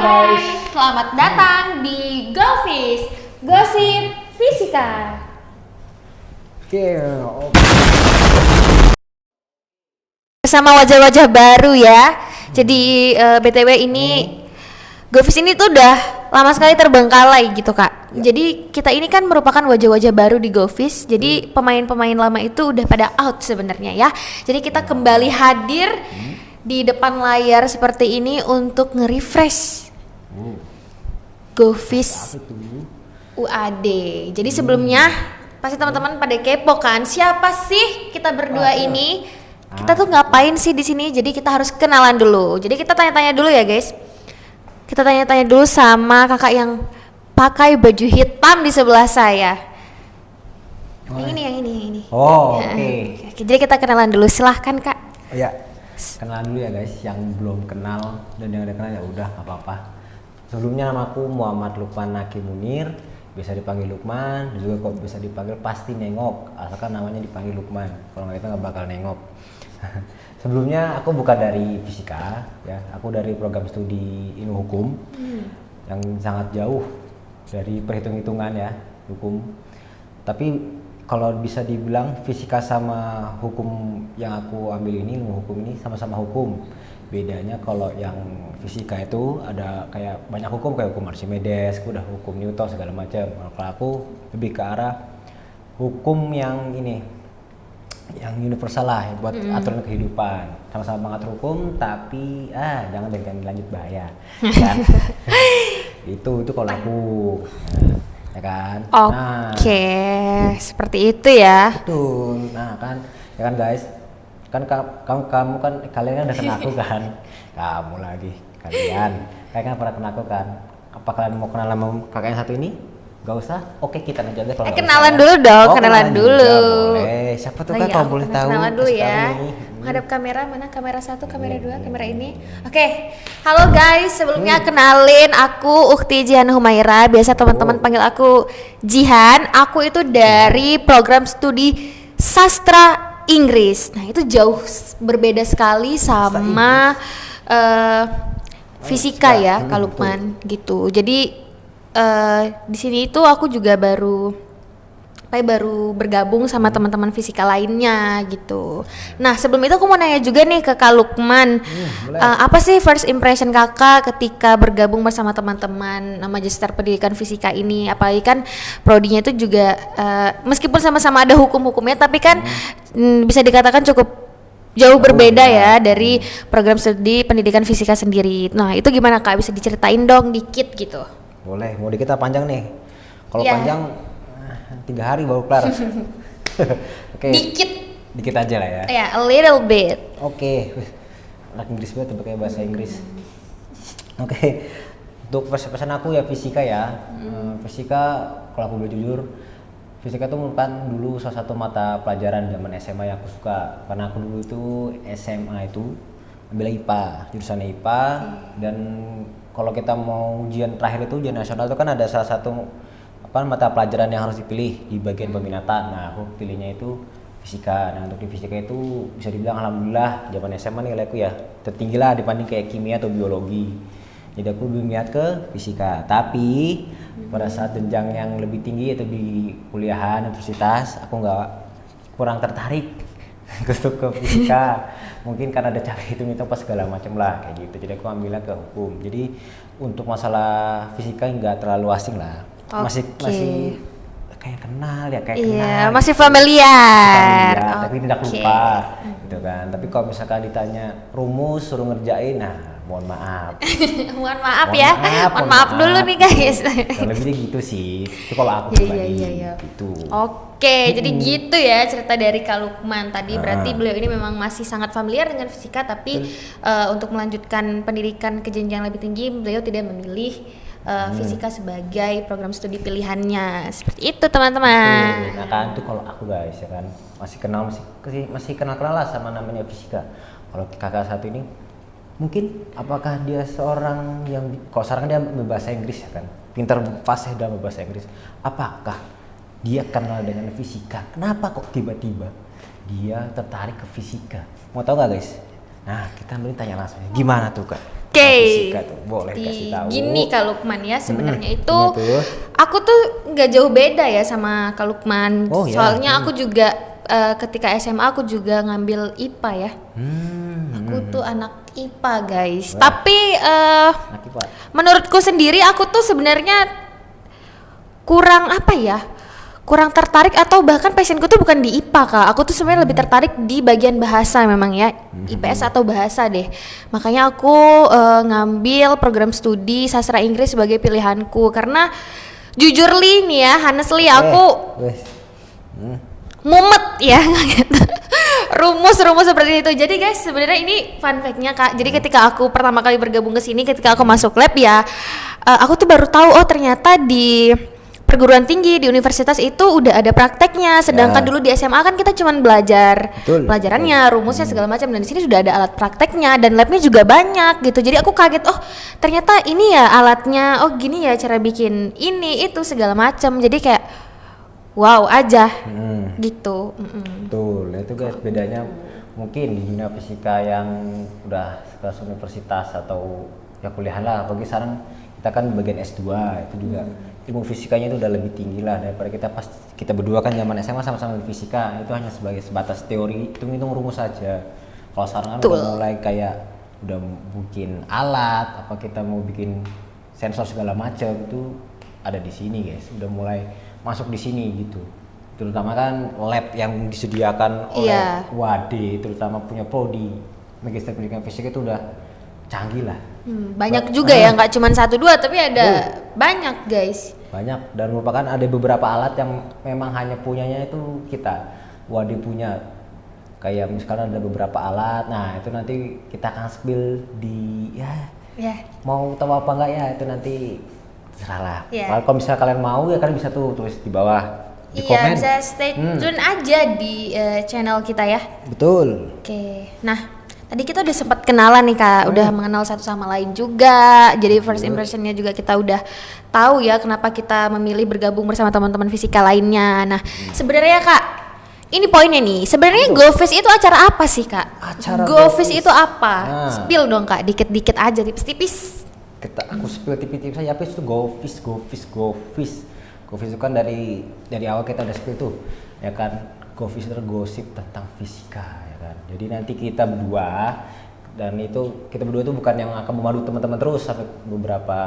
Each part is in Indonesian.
guys. Selamat datang di GoFis, Gosip Fisika. Sama wajah-wajah baru ya. Jadi BTW ini GoFis ini tuh udah lama sekali terbengkalai gitu Kak. Jadi kita ini kan merupakan wajah-wajah baru di GoFis. Jadi pemain-pemain lama itu udah pada out sebenarnya ya. Jadi kita kembali hadir di depan layar seperti ini untuk nge-refresh GoFis UAD. Jadi sebelumnya pasti teman-teman pada kepo kan, siapa sih kita berdua ini? Kita tuh ngapain sih di sini? Jadi kita harus kenalan dulu. Jadi kita tanya-tanya dulu ya guys. Kita tanya-tanya dulu sama kakak yang pakai baju hitam di sebelah saya. Yang ini. Oh, oke. Jadi kita kenalan dulu, silahkan kak. Ya, kenalan dulu ya guys. Yang belum kenal dan yang udah kenal ya udah nggak apa-apa. Sebelumnya namaku Muhammad Lukman Naki Munir, bisa dipanggil Lukman, dan juga kok bisa dipanggil pasti nengok, asalkan namanya dipanggil Lukman. Kalau nggak itu nggak bakal nengok. Sebelumnya aku bukan dari fisika, ya. Aku dari program studi ilmu hukum yang sangat jauh dari perhitung-hitungan ya, hukum. Tapi kalau bisa dibilang fisika sama hukum yang aku ambil ini, ilmu hukum ini sama-sama hukum. Bedanya kalau yang fisika itu ada kayak banyak hukum, kayak hukum Archimedes, udah hukum Newton segala macam. Kalau aku lebih ke arah hukum yang ini, yang universal lah, buat aturan kehidupan. Sama-sama mengatur hukum, tapi jangan lanjut bahaya. Kan? itu kalau aku. Ya kan? Oke, seperti itu ya. Betul. Nah kan, ya kan guys, kan kamu kan kalian kan udah kenal aku kan, kamu lagi kalian kan pernah kenal aku kan. Apa kalian mau kenal sama kakak yang satu ini? Gak usah. Oke, kita aja deh. Kenalan dulu dong, kenalan dulu. Boleh. Siapa tuh kak kalau boleh tahu? Kenalan dulu ya. Menghadap kamera, mana kamera 1, kamera 2, kamera ini. Oke. Halo guys, sebelumnya kenalin aku Ukti Jihan Humaira. Biasa teman-teman panggil aku Jihan. Aku itu dari program studi sastra Inggris. Nah, itu jauh berbeda sekali sama fisika ya, Kak Lukman gitu. Jadi di sini itu aku juga baru bergabung sama teman-teman fisika lainnya gitu. Nah, sebelum itu aku mau nanya juga nih ke Kak Lukman, apa sih first impression kakak ketika bergabung bersama teman-teman Magister Pendidikan Fisika ini? Apalagi kan prodinya itu juga meskipun sama-sama ada hukum-hukumnya, tapi kan bisa dikatakan cukup jauh berbeda ya dari program studi pendidikan fisika sendiri. Nah, itu gimana Kak? Bisa diceritain dong dikit gitu? Boleh, mau dikit apa panjang nih? Kalau panjang 3 hari baru kelar. Oke. Dikit aja lah ya. Ya, a little bit. Oke. Anak Inggris banget pakai bahasa Inggris. Oke. Untuk pesan aku ya fisika ya. Fisika kalau aku boleh jujur, fisika itu merupakan dulu salah satu mata pelajaran zaman SMA yang aku suka. Karena aku dulu itu SMA itu ambil IPA, jurusan IPA dan kalau kita mau ujian terakhir itu ujian nasional itu kan ada salah satu mata pelajaran yang harus dipilih di bagian peminatan. Nah, aku pilihnya itu fisika. Nah, untuk di fisika itu bisa dibilang alhamdulillah zaman SMA nilaiku ya tertinggi lah dibanding kayak kimia atau biologi. Jadi aku lebih minat ke fisika. Tapi pada saat jenjang yang lebih tinggi atau di kuliahan universitas aku kurang tertarik untuk ke fisika. Mungkin karena ada cara hitung-hitung pas segala macam lah kayak gitu. Jadi aku ambilnya ke hukum. Jadi untuk masalah fisika nggak terlalu asing lah. Masih kayak kenal ya, kenal. Masih familiar. Tapi tidak lupa gitu kan. Tapi kalau misalkan ditanya rumus suruh ngerjain, nah mohon maaf. mohon maaf dulu nih guys. Lebihnya gitu sih. Itu kalau aku pribadi gitu. Oke, jadi gitu ya cerita dari Kak Lukman tadi. Berarti beliau ini memang masih sangat familiar dengan fisika, tapi untuk melanjutkan pendidikan ke jenjang lebih tinggi beliau tidak memilih fisika sebagai program studi pilihannya. Seperti itu teman-teman. Nah kan itu kalau aku guys ya kan masih kenal lah sama namanya fisika. Kalau kakak satu ini mungkin apakah dia seorang yang kalau sekarang dia berbahasa Inggris ya kan, pintar fasih dalam berbahasa Inggris, apakah dia kenal dengan fisika? Kenapa kok tiba-tiba dia tertarik ke fisika? Mau tahu nggak guys? Nah kita mending tanya langsung, gimana tuh kak? Fisika tuh boleh kasih tahu. Gini Kak Lukman ya, sebenarnya itu gimana tuh? aku tuh nggak jauh beda ya sama Kak Lukman. Oh, ya. Soalnya aku juga ketika SMA aku juga ngambil IPA ya. Aku tuh anak IPA guys. Wah. Tapi Anak IPA. menurutku sendiri aku tuh sebenarnya kurang apa ya? Kurang tertarik atau bahkan passionku tuh bukan di IPA Kak. Aku tuh sebenarnya lebih tertarik di bagian bahasa memang ya. IPS atau bahasa deh. Makanya aku ngambil program studi sastra Inggris sebagai pilihanku karena jujur li nih ya, honestly aku mumet ya gitu. Rumus-rumus seperti itu. Jadi guys, sebenarnya ini fun fact-nya Kak. Jadi ketika aku pertama kali bergabung ke sini, ketika aku masuk lab ya, aku tuh baru tahu oh ternyata di perguruan tinggi di universitas itu udah ada prakteknya. Sedangkan dulu di SMA kan kita cuman belajar pelajarannya, rumusnya segala macam, dan di sini sudah ada alat prakteknya dan labnya juga banyak gitu. Jadi aku kaget, oh ternyata ini ya alatnya, oh gini ya cara bikin ini itu segala macam. Jadi kayak wow aja gitu. Betul, itu guys bedanya mungkin di dunia fisika yang udah kelas universitas atau ya kuliah lah. Apalagi sekarang kita kan bagian S2 itu juga ilmu fisikanya itu udah lebih tinggi lah daripada kita berdua kan zaman SMA sama-sama di fisika, itu hanya sebagai sebatas teori, hitung-hitung rumus saja. Kalau sekarang kan udah mulai kayak udah bikin alat, apa kita mau bikin sensor segala macam itu ada di sini guys, udah mulai masuk di sini gitu. Terutama kan lab yang disediakan oleh UAD, terutama punya prodi Magister Pendidikan Fisika itu udah canggih lah. Banyak juga ya, nggak cuma 1-2 tapi ada banyak guys. Banyak, dan merupakan ada beberapa alat yang memang hanya punyanya itu kita UAD punya. Kayak misalkan ada beberapa alat, nah itu nanti kita akan spill di mau tahu apa enggak ya itu nanti terserah lah. Kalau misalnya kalian mau ya kalian bisa tuh tulis di bawah di komen. Bisa stay tune aja di channel kita ya. Betul. Oke. Nah, tadi kita udah sempat kenalan nih Kak, udah mengenal satu sama lain juga. Jadi first impressionnya juga kita udah tahu ya kenapa kita memilih bergabung bersama teman-teman fisika lainnya. Nah, sebenarnya Kak, ini poinnya nih. Sebenarnya GoFest itu acara apa sih Kak? Acara GoFest itu apa? Spill dong Kak, dikit-dikit aja, tipis-tipis. Aku spill tipis-tipis aja. Apa itu GoFest? GoFest itu kan dari awal kita udah spill tuh, ya kan? GoFest itu gosip tentang fisika. Jadi nanti kita berdua itu bukan yang akan memadu teman-teman terus sampai beberapa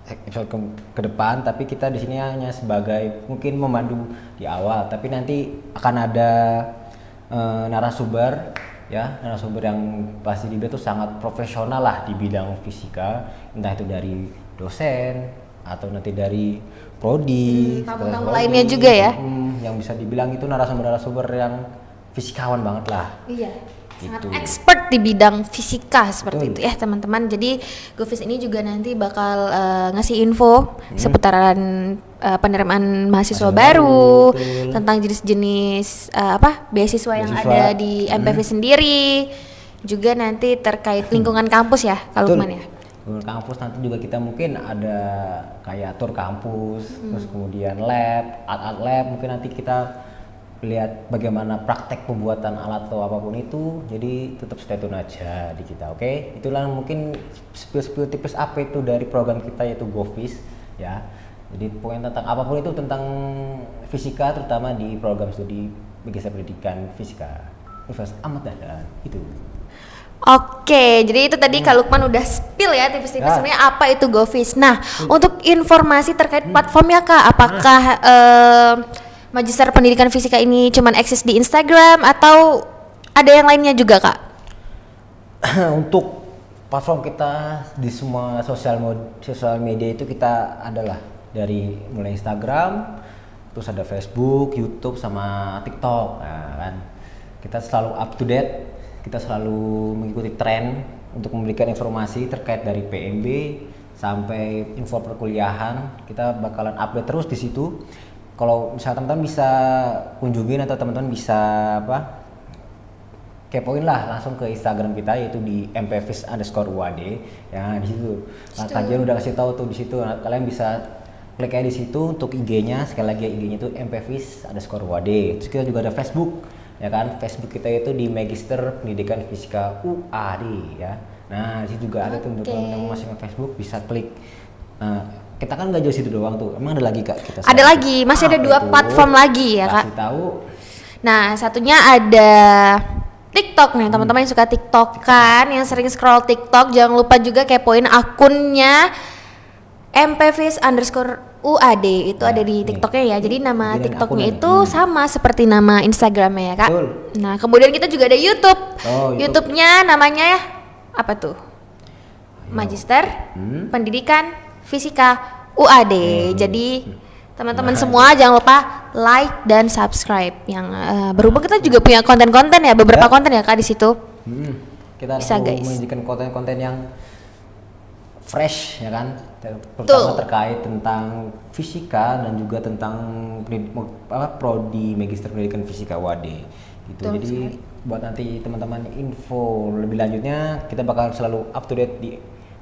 episode ke depan, tapi kita di sini hanya sebagai mungkin memandu di awal, tapi nanti akan ada narasumber yang pasti dia tuh sangat profesional lah di bidang fisika, entah itu dari dosen atau nanti dari prodi, tamu-tamu lainnya juga ya, yang bisa dibilang itu narasumber yang fisikawan banget lah. Iya. Sangat expert di bidang fisika seperti itu ya teman-teman. Jadi GoFest ini juga nanti bakal ngasih info seputaran penerimaan mahasiswa baru, tentang jenis-jenis beasiswa yang ada di MPV sendiri. Juga nanti terkait lingkungan kampus ya, kalau Lukman ya. Lingkungan kampus nanti juga kita mungkin ada kayak tour kampus, terus kemudian alat lab, mungkin nanti kita lihat bagaimana praktek pembuatan alat atau apapun itu. Jadi tetap stay tune aja di kita, oke? Itulah mungkin spill tipis apa itu dari program kita yaitu GoFest ya. Jadi poin tentang apapun itu tentang fisika, terutama di program studi Magister Pendidikan Fisika Universitas Ahmad Dahlan itu. Oke, jadi itu tadi Kak Lukman udah spill ya tipis-tipis sebenarnya apa itu GoFest. Nah, untuk informasi terkait platformnya Kak, apakah Magister Pendidikan Fisika ini cuman eksis di Instagram atau ada yang lainnya juga Kak? Untuk platform kita di semua sosial media itu kita adalah dari mulai Instagram, terus ada Facebook, YouTube sama TikTok. Nah, kan kita selalu up to date, kita selalu mengikuti tren untuk memberikan informasi terkait dari PMB sampai info perkuliahan. Kita bakalan update terus di situ. Kalau misalnya teman-teman bisa kunjungin atau teman-teman bisa kepoin lah langsung ke Instagram kita yaitu di mpvis_uad ya, di situ. Nah, kajian udah kasih tahu tuh di situ. Nah, kalian bisa klik aja di situ untuk IG-nya. Sekali lagi IG-nya itu mpvis_uad. Terus kita juga ada Facebook ya kan. Facebook kita itu di Magister Pendidikan Fisika UAD ya. Nah, di situ juga ada tuh untuk teman-teman yang masih Facebook bisa klik. Nah, kita kan nggak jauh situ doang tuh. Emang ada lagi Kak kita? Ada lagi, masih ada 2 platform lagi ya Kak. Kasih tahu. Nah, satunya ada TikTok nih, teman-teman yang suka TikTok kan, yang sering scroll TikTok, jangan lupa juga kepoin akunnya mpvis_uad itu ada di TikToknya ya. Jadi nama TikToknya itu sama seperti nama Instagramnya ya Kak. Betul. Nah, kemudian kita juga ada YouTube. YouTube-nya namanya apa tuh? Magister Pendidikan Fisika UAD. Jadi teman-teman semua jangan lupa like dan subscribe. Yang berhubung kita juga punya konten-konten ya, beberapa konten ya Kak di situ. Kita bisa, mau guys, menyajikan konten-konten yang fresh ya kan, terutama terkait tentang fisika dan juga tentang prodi Magister Pendidikan Fisika UAD gitu. Betul, jadi sekali. buat nanti teman-teman info lebih lanjutnya kita bakal selalu up to date di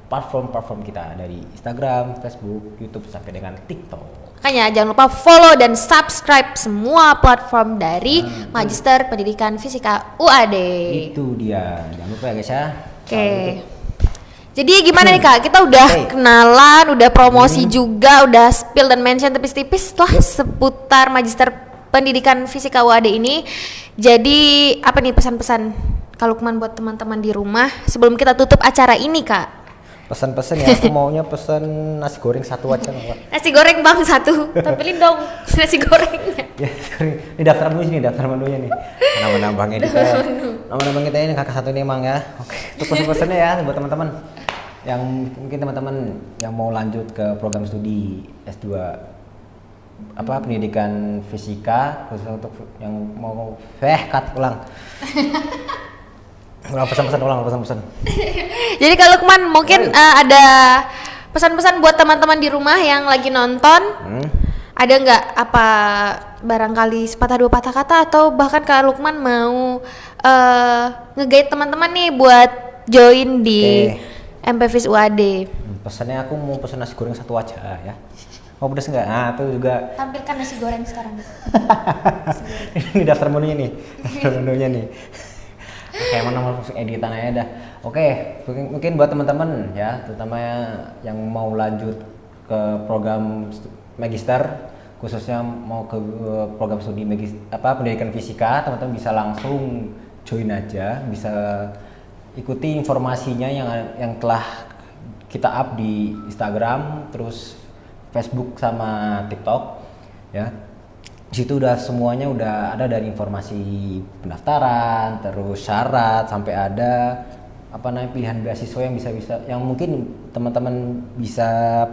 platform kita dari Instagram, Facebook, YouTube sampai dengan TikTok. Makanya jangan lupa follow dan subscribe semua platform dari Magister Pendidikan Fisika UAD. Itu dia, jangan lupa ya guys ya. Oke. Jadi gimana nih Kak? Kita udah kenalan, udah promosi juga, udah spill dan mention tipis-tipis lah seputar Magister Pendidikan Fisika UAD ini. Jadi apa nih pesan-pesan Kak Lukman buat teman-teman di rumah sebelum kita tutup acara ini Kak? Pesan-pesan ya, aku maunya pesen nasi goreng 1 aja nggak? Nasi goreng Bang 1, tampilin dong nasi gorengnya. Ya, ini daftar menu sini, daftar menunya nih. Nama-nama Bang kita, nama-nama kita ini kakak satu nih emang ya. Oke, untuk pesan-pesannya ya buat teman-teman yang mungkin teman-teman yang mau lanjut ke program studi S2 pendidikan fisika, khusus untuk yang mau ulang pesan-pesan. Jadi kalau Lukman mungkin ada pesan-pesan buat teman-teman di rumah yang lagi nonton. Ada nggak apa barangkali sepatah 2 patah kata atau bahkan Kak Lukman mau nge-guide teman-teman nih buat join di MPvis UAD? Pesannya aku mau pesan nasi goreng 1 aja ya. Mau pedas nggak? Nah, itu juga. Tampilkan nasi goreng sekarang. Ini daftar menunya nih. Kayak mana mau langsung editan aja dah. Oke, mungkin buat teman-teman ya, terutama yang mau lanjut ke program magister, khususnya mau ke program studi pendidikan fisika, teman-teman bisa langsung join aja, bisa ikuti informasinya yang telah kita up di Instagram, terus Facebook sama TikTok ya. Di situ udah semuanya udah ada dari informasi pendaftaran, terus syarat sampai ada pilihan beasiswa yang bisa yang mungkin teman-teman bisa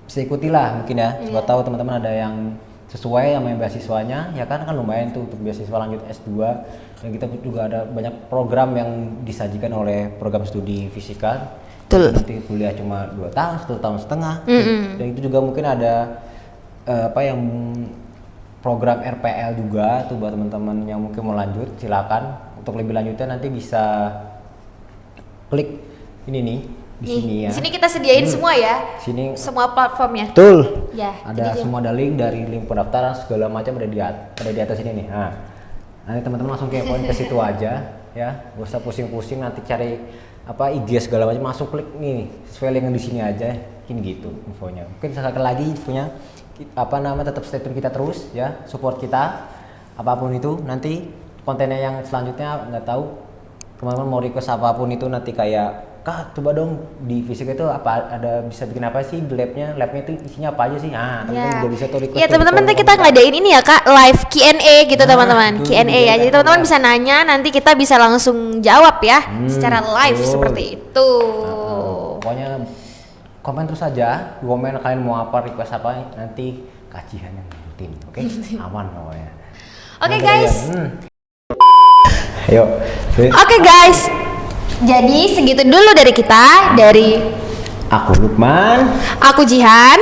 bisa ikutilah mungkin ya. Siapa tahu teman-teman ada yang sesuai sama beasiswanya ya kan lumayan tuh untuk beasiswa lanjut S2. Dan kita juga ada banyak program yang disajikan oleh program studi fisika. Nanti kuliah cuma 2 tahun, 1,5 tahun. Dan itu juga mungkin ada yang program RPL juga tuh buat teman-teman yang mungkin mau lanjut, silakan. Untuk lebih lanjutnya nanti bisa klik ini nih di sini ya. Di sini kita sediain semua ya. Sini semua platformnya. Betul. Ya, ada semua ada link dari link pendaftaran segala macam ada di atas ini nih. Nah, nanti teman-teman langsung kepoin ke situ aja ya. Gak usah pusing-pusing nanti cari IG segala macam, masuk klik nih sesuai link di sini aja. Ini gitu infonya. Mungkin sekali lagi infonya tetap stay tune kita terus ya, support kita apapun itu. Nanti kontennya yang selanjutnya nggak tahu teman-teman mau request apapun itu, nanti kayak Kak coba dong di fisika itu bisa bikin apa sih labnya itu isinya apa aja sih, teman-teman juga bisa tuh request. Ya teman-teman nanti kita ngadain ini ya Kak, live Q&A gitu teman-teman, Q&A ya. Jadi teman-teman bisa nanya, nanti kita bisa langsung jawab ya secara live seperti itu. Pokoknya komen terus aja, komen kalian mau apa, request apa, nanti kajian yang rutin, oke? Aman pokoknya. Oke guys. Ayo. Oke guys. Jadi segitu dulu dari kita, dari aku Lukman, aku Jihan.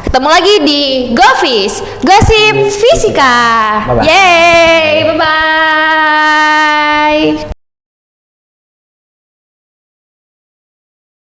Ketemu lagi di Gofis, Gosip Fisika. Bye-bye. Yeay, bye bye.